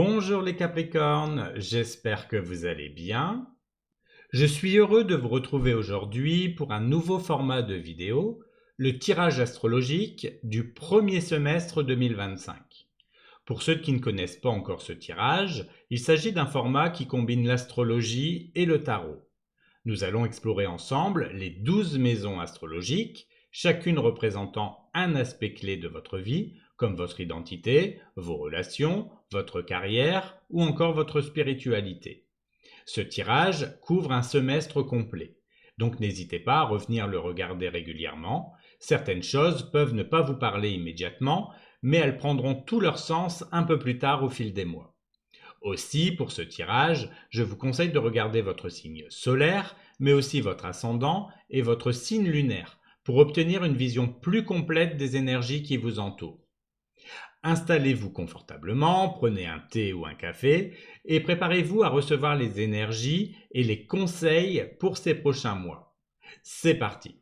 Bonjour les Capricornes, j'espère que vous allez bien. Je suis heureux de vous retrouver aujourd'hui pour un nouveau format de vidéo, le tirage astrologique du premier semestre 2025. Pour ceux qui ne connaissent pas encore ce tirage, il s'agit d'un format qui combine l'astrologie et le tarot. Nous allons explorer ensemble les 12 maisons astrologiques, chacune représentant un aspect clé de votre vie, comme votre identité, vos relations, votre carrière ou encore votre spiritualité. Ce tirage couvre un semestre complet, donc n'hésitez pas à revenir le regarder régulièrement. Certaines choses peuvent ne pas vous parler immédiatement, mais elles prendront tout leur sens un peu plus tard au fil des mois. Aussi, pour ce tirage, je vous conseille de regarder votre signe solaire, mais aussi votre ascendant et votre signe lunaire, pour obtenir une vision plus complète des énergies qui vous entourent. Installez-vous confortablement, prenez un thé ou un café et préparez-vous à recevoir les énergies et les conseils pour ces prochains mois. C'est parti!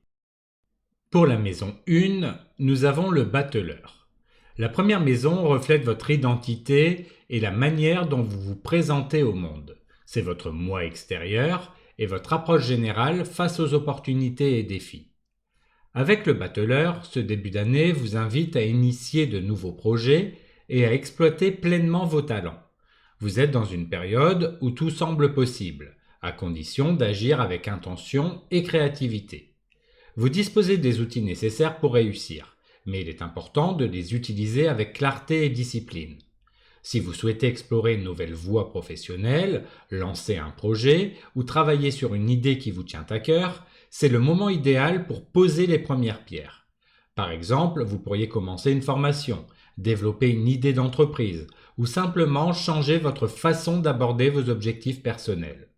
Pour la maison 1, nous avons le battleur. La première maison reflète votre identité et la manière dont vous vous présentez au monde. C'est votre moi extérieur et votre approche générale face aux opportunités et défis. Avec le battleur, ce début d'année vous invite à initier de nouveaux projets et à exploiter pleinement vos talents. Vous êtes dans une période où tout semble possible, à condition d'agir avec intention et créativité. Vous disposez des outils nécessaires pour réussir, mais il est important de les utiliser avec clarté et discipline. Si vous souhaitez explorer une nouvelle voie professionnelle, lancer un projet ou travailler sur une idée qui vous tient à cœur, c'est le moment idéal pour poser les premières pierres. Par exemple, vous pourriez commencer une formation, développer une idée d'entreprise ou simplement changer votre façon d'aborder vos objectifs personnels.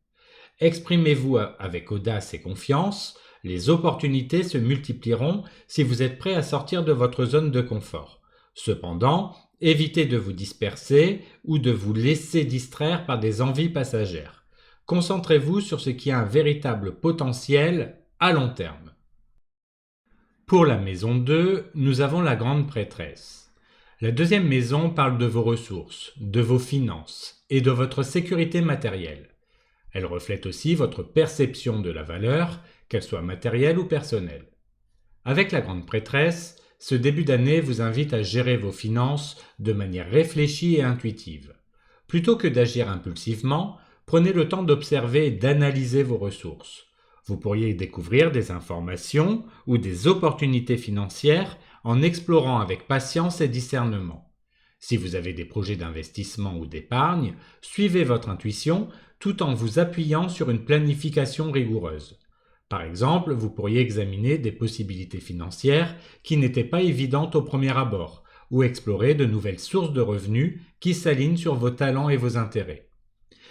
Exprimez-vous avec audace et confiance, les opportunités se multiplieront si vous êtes prêt à sortir de votre zone de confort. Cependant, évitez de vous disperser ou de vous laisser distraire par des envies passagères. Concentrez-vous sur ce qui a un véritable potentiel à long terme. Pour la maison 2, nous avons la grande prêtresse. La deuxième maison parle de vos ressources, de vos finances et de votre sécurité matérielle. Elle reflète aussi votre perception de la valeur, qu'elle soit matérielle ou personnelle. Avec la grande prêtresse, ce début d'année vous invite à gérer vos finances de manière réfléchie et intuitive. Plutôt que d'agir impulsivement, prenez le temps d'observer et d'analyser vos ressources. Vous pourriez découvrir des informations ou des opportunités financières en explorant avec patience et discernement. Si vous avez des projets d'investissement ou d'épargne, suivez votre intuition tout en vous appuyant sur une planification rigoureuse. Par exemple, vous pourriez examiner des possibilités financières qui n'étaient pas évidentes au premier abord, ou explorer de nouvelles sources de revenus qui s'alignent sur vos talents et vos intérêts.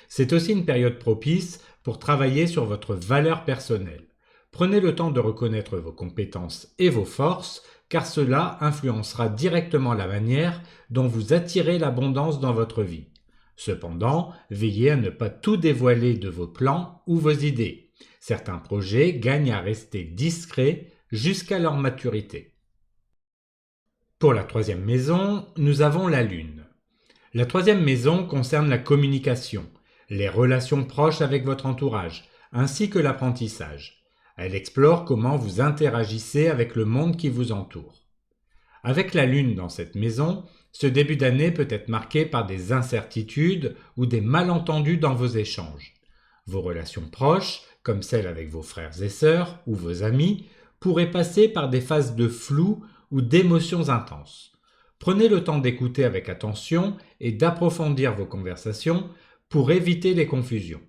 C'est aussi une période propice pour travailler sur votre valeur personnelle. Prenez le temps de reconnaître vos compétences et vos forces, car cela influencera directement la manière dont vous attirez l'abondance dans votre vie. Cependant, veillez à ne pas tout dévoiler de vos plans ou vos idées. Certains projets gagnent à rester discrets jusqu'à leur maturité. Pour la troisième maison, nous avons la Lune. La troisième maison concerne la communication, les relations proches avec votre entourage, ainsi que l'apprentissage. Elle explore comment vous interagissez avec le monde qui vous entoure. Avec la Lune dans cette maison, ce début d'année peut être marqué par des incertitudes ou des malentendus dans vos échanges. Vos relations proches, comme celles avec vos frères et sœurs ou vos amis, pourraient passer par des phases de flou ou d'émotions intenses. Prenez le temps d'écouter avec attention et d'approfondir vos conversations pour éviter les confusions.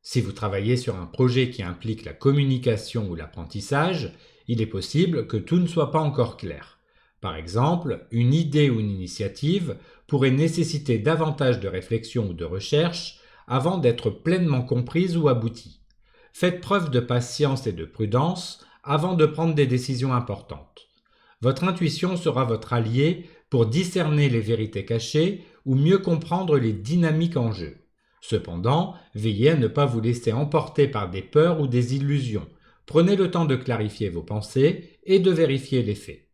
Si vous travaillez sur un projet qui implique la communication ou l'apprentissage, il est possible que tout ne soit pas encore clair. Par exemple, une idée ou une initiative pourrait nécessiter davantage de réflexion ou de recherche avant d'être pleinement comprise ou aboutie. Faites preuve de patience et de prudence avant de prendre des décisions importantes. Votre intuition sera votre allié pour discerner les vérités cachées ou mieux comprendre les dynamiques en jeu. Cependant, veillez à ne pas vous laisser emporter par des peurs ou des illusions. Prenez le temps de clarifier vos pensées et de vérifier les faits.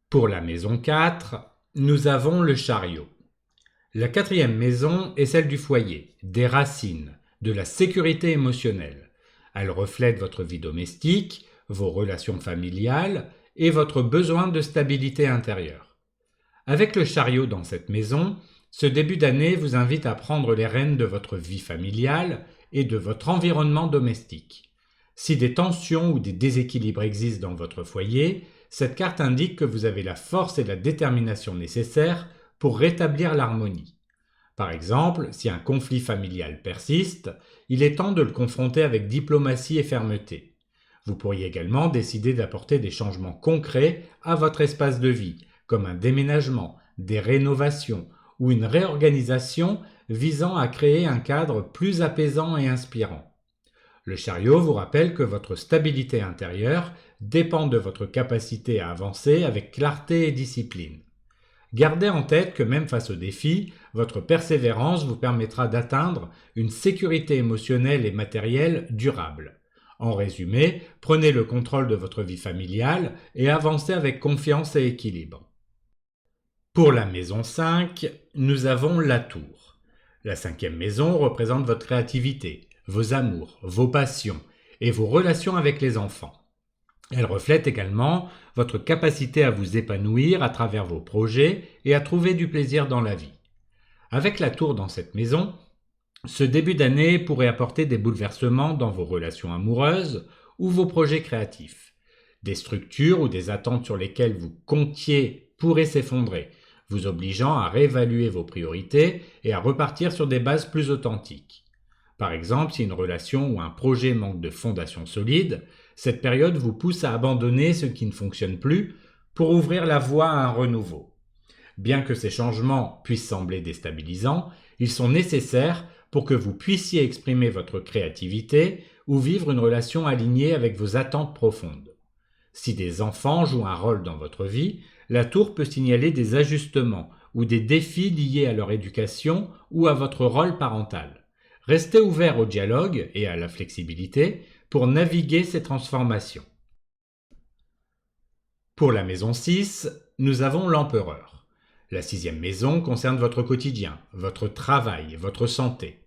Pour la maison 4, nous avons le chariot. La quatrième maison est celle du foyer, des racines, de la sécurité émotionnelle. Elle reflète votre vie domestique, vos relations familiales et votre besoin de stabilité intérieure. Avec le chariot dans cette maison, ce début d'année vous invite à prendre les rênes de votre vie familiale et de votre environnement domestique. Si des tensions ou des déséquilibres existent dans votre foyer, cette carte indique que vous avez la force et la détermination nécessaires pour rétablir l'harmonie. Par exemple, si un conflit familial persiste, il est temps de le confronter avec diplomatie et fermeté. Vous pourriez également décider d'apporter des changements concrets à votre espace de vie, comme un déménagement, des rénovations ou une réorganisation visant à créer un cadre plus apaisant et inspirant. Le chariot vous rappelle que votre stabilité intérieure dépend de votre capacité à avancer avec clarté et discipline. Gardez en tête que même face aux défis, votre persévérance vous permettra d'atteindre une sécurité émotionnelle et matérielle durable. En résumé, prenez le contrôle de votre vie familiale et avancez avec confiance et équilibre. Pour la maison 5, nous avons la tour. La cinquième maison représente votre créativité, vos amours, vos passions et vos relations avec les enfants. Elle reflète également votre capacité à vous épanouir à travers vos projets et à trouver du plaisir dans la vie. Avec la tour dans cette maison, ce début d'année pourrait apporter des bouleversements dans vos relations amoureuses ou vos projets créatifs. Des structures ou des attentes sur lesquelles vous comptiez pourraient s'effondrer, vous obligeant à réévaluer vos priorités et à repartir sur des bases plus authentiques. Par exemple, si une relation ou un projet manque de fondation solide, cette période vous pousse à abandonner ce qui ne fonctionne plus pour ouvrir la voie à un renouveau. Bien que ces changements puissent sembler déstabilisants, ils sont nécessaires pour que vous puissiez exprimer votre créativité ou vivre une relation alignée avec vos attentes profondes. Si des enfants jouent un rôle dans votre vie, la tour peut signaler des ajustements ou des défis liés à leur éducation ou à votre rôle parental. Restez ouvert au dialogue et à la flexibilité pour naviguer ces transformations. Pour la maison 6, nous avons l'empereur. La sixième maison concerne votre quotidien, votre travail, votre santé.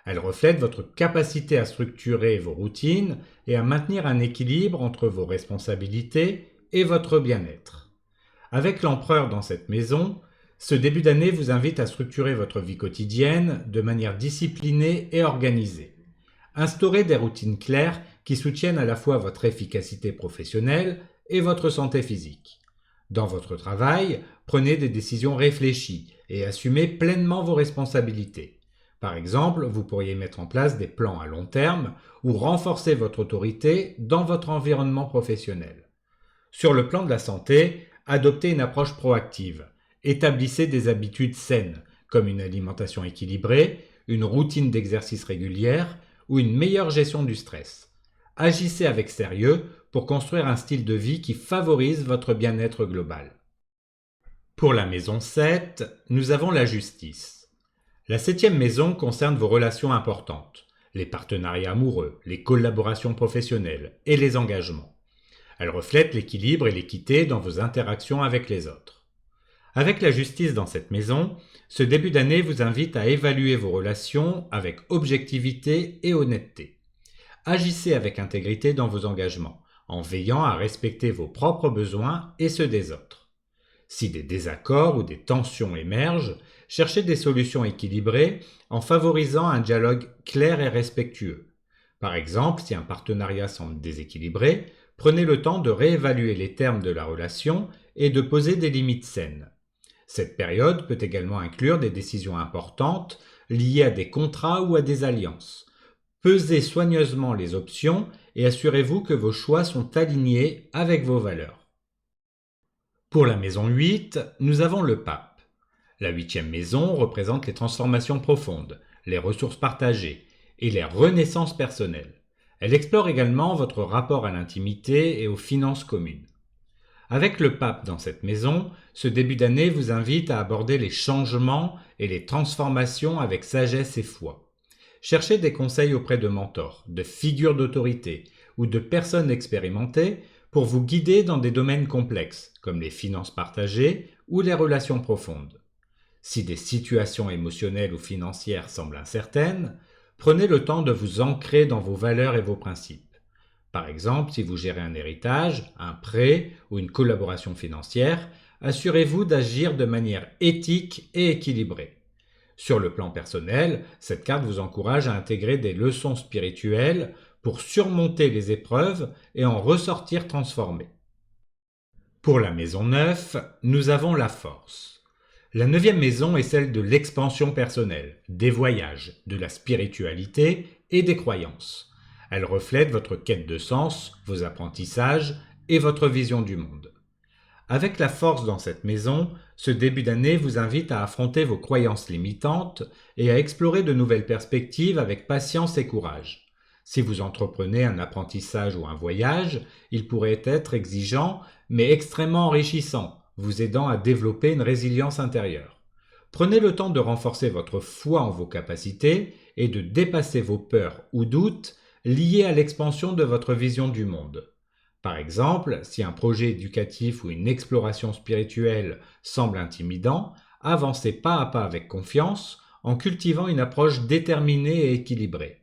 Elle reflète votre capacité à structurer vos routines et à maintenir un équilibre entre vos responsabilités et votre bien-être. Avec l'empereur dans cette maison, ce début d'année vous invite à structurer votre vie quotidienne de manière disciplinée et organisée. Instaurez des routines claires qui soutiennent à la fois votre efficacité professionnelle et votre santé physique. Dans votre travail, prenez des décisions réfléchies et assumez pleinement vos responsabilités. Par exemple, vous pourriez mettre en place des plans à long terme ou renforcer votre autorité dans votre environnement professionnel. Sur le plan de la santé, adoptez une approche proactive. Établissez des habitudes saines, comme une alimentation équilibrée, une routine d'exercice régulière ou une meilleure gestion du stress. Agissez avec sérieux pour construire un style de vie qui favorise votre bien-être global. Pour la maison 7, nous avons la justice. La septième maison concerne vos relations importantes, les partenariats amoureux, les collaborations professionnelles et les engagements. Elle reflète l'équilibre et l'équité dans vos interactions avec les autres. Avec la justice dans cette maison, ce début d'année vous invite à évaluer vos relations avec objectivité et honnêteté. Agissez avec intégrité dans vos engagements, en veillant à respecter vos propres besoins et ceux des autres. Si des désaccords ou des tensions émergent, cherchez des solutions équilibrées en favorisant un dialogue clair et respectueux. Par exemple, si un partenariat semble déséquilibré, prenez le temps de réévaluer les termes de la relation et de poser des limites saines. Cette période peut également inclure des décisions importantes liées à des contrats ou à des alliances. Pesez soigneusement les options et assurez-vous que vos choix sont alignés avec vos valeurs. Pour la maison 8, nous avons le pape. La huitième maison représente les transformations profondes, les ressources partagées et les renaissances personnelles. Elle explore également votre rapport à l'intimité et aux finances communes. Avec le pape dans cette maison, ce début d'année vous invite à aborder les changements et les transformations avec sagesse et foi. Cherchez des conseils auprès de mentors, de figures d'autorité ou de personnes expérimentées pour vous guider dans des domaines complexes, comme les finances partagées ou les relations profondes. Si des situations émotionnelles ou financières semblent incertaines, prenez le temps de vous ancrer dans vos valeurs et vos principes. Par exemple, si vous gérez un héritage, un prêt ou une collaboration financière, assurez-vous d'agir de manière éthique et équilibrée. Sur le plan personnel, cette carte vous encourage à intégrer des leçons spirituelles pour surmonter les épreuves et en ressortir transformé. Pour la maison 9, nous avons la force. La 9e maison est celle de l'expansion personnelle, des voyages, de la spiritualité et des croyances. Elle reflète votre quête de sens, vos apprentissages et votre vision du monde. Avec la force dans cette maison, ce début d'année vous invite à affronter vos croyances limitantes et à explorer de nouvelles perspectives avec patience et courage. Si vous entreprenez un apprentissage ou un voyage, il pourrait être exigeant mais extrêmement enrichissant, vous aidant à développer une résilience intérieure. Prenez le temps de renforcer votre foi en vos capacités et de dépasser vos peurs ou doutes liés à l'expansion de votre vision du monde. Par exemple, si un projet éducatif ou une exploration spirituelle semble intimidant, avancez pas à pas avec confiance en cultivant une approche déterminée et équilibrée.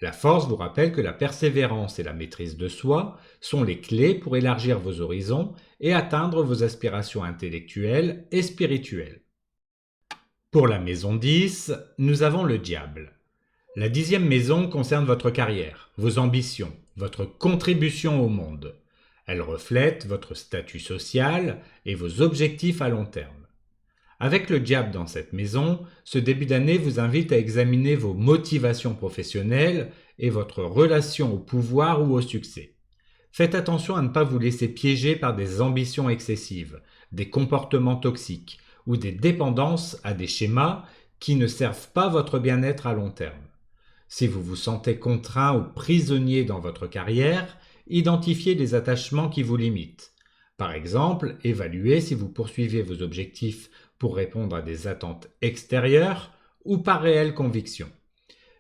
La force vous rappelle que la persévérance et la maîtrise de soi sont les clés pour élargir vos horizons et atteindre vos aspirations intellectuelles et spirituelles. Pour la maison 10, nous avons le diable. La 10e maison concerne votre carrière, vos ambitions, votre contribution au monde. Elle reflète votre statut social et vos objectifs à long terme. Avec le diable dans cette maison, ce début d'année vous invite à examiner vos motivations professionnelles et votre relation au pouvoir ou au succès. Faites attention à ne pas vous laisser piéger par des ambitions excessives, des comportements toxiques ou des dépendances à des schémas qui ne servent pas votre bien-être à long terme. Si vous vous sentez contraint ou prisonnier dans votre carrière, identifiez les attachements qui vous limitent. Par exemple, évaluez si vous poursuivez vos objectifs pour répondre à des attentes extérieures ou par réelle conviction.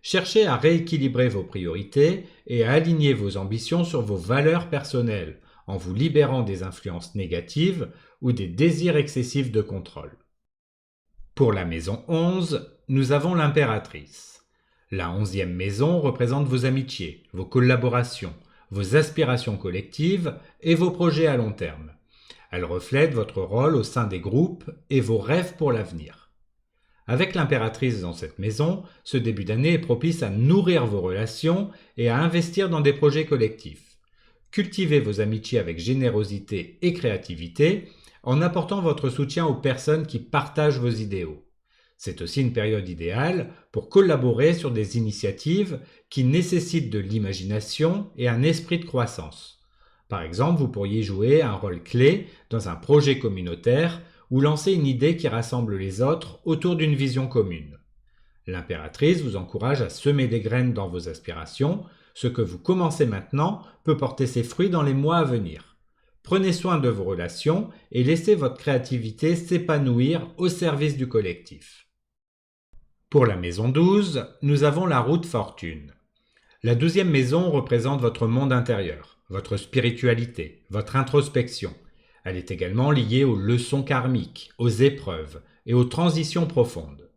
Cherchez à rééquilibrer vos priorités et à aligner vos ambitions sur vos valeurs personnelles en vous libérant des influences négatives ou des désirs excessifs de contrôle. Pour la maison 11, nous avons l'impératrice. La 11e maison représente vos amitiés, vos collaborations, vos aspirations collectives et vos projets à long terme. Elle reflète votre rôle au sein des groupes et vos rêves pour l'avenir. Avec l'impératrice dans cette maison, ce début d'année est propice à nourrir vos relations et à investir dans des projets collectifs. Cultivez vos amitiés avec générosité et créativité en apportant votre soutien aux personnes qui partagent vos idéaux. C'est aussi une période idéale pour collaborer sur des initiatives qui nécessitent de l'imagination et un esprit de croissance. Par exemple, vous pourriez jouer un rôle clé dans un projet communautaire ou lancer une idée qui rassemble les autres autour d'une vision commune. L'impératrice vous encourage à semer des graines dans vos aspirations. Ce que vous commencez maintenant peut porter ses fruits dans les mois à venir. Prenez soin de vos relations et laissez votre créativité s'épanouir au service du collectif. Pour la maison 12, nous avons la roue de fortune. La 12e maison représente votre monde intérieur, votre spiritualité, votre introspection. Elle est également liée aux leçons karmiques, aux épreuves et aux transitions profondes.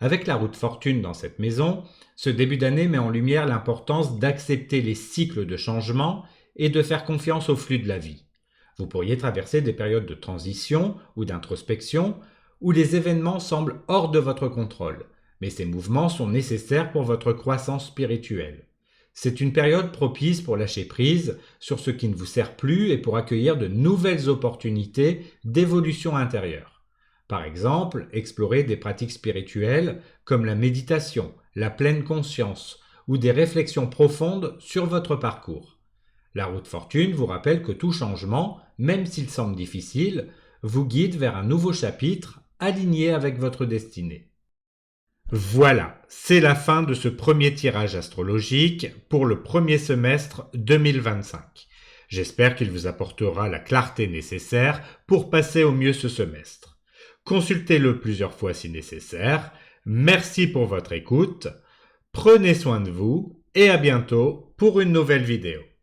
Avec la roue de fortune dans cette maison, ce début d'année met en lumière l'importance d'accepter les cycles de changement et de faire confiance au flux de la vie. Vous pourriez traverser des périodes de transition ou d'introspection où les événements semblent hors de votre contrôle, mais ces mouvements sont nécessaires pour votre croissance spirituelle. C'est une période propice pour lâcher prise sur ce qui ne vous sert plus et pour accueillir de nouvelles opportunités d'évolution intérieure. Par exemple, explorer des pratiques spirituelles comme la méditation, la pleine conscience ou des réflexions profondes sur votre parcours. La roue de fortune vous rappelle que tout changement, même s'il semble difficile, vous guide vers un nouveau chapitre aligné avec votre destinée. Voilà, c'est la fin de ce premier tirage astrologique pour le premier semestre 2025. J'espère qu'il vous apportera la clarté nécessaire pour passer au mieux ce semestre. Consultez-le plusieurs fois si nécessaire. Merci pour votre écoute. Prenez soin de vous et à bientôt pour une nouvelle vidéo.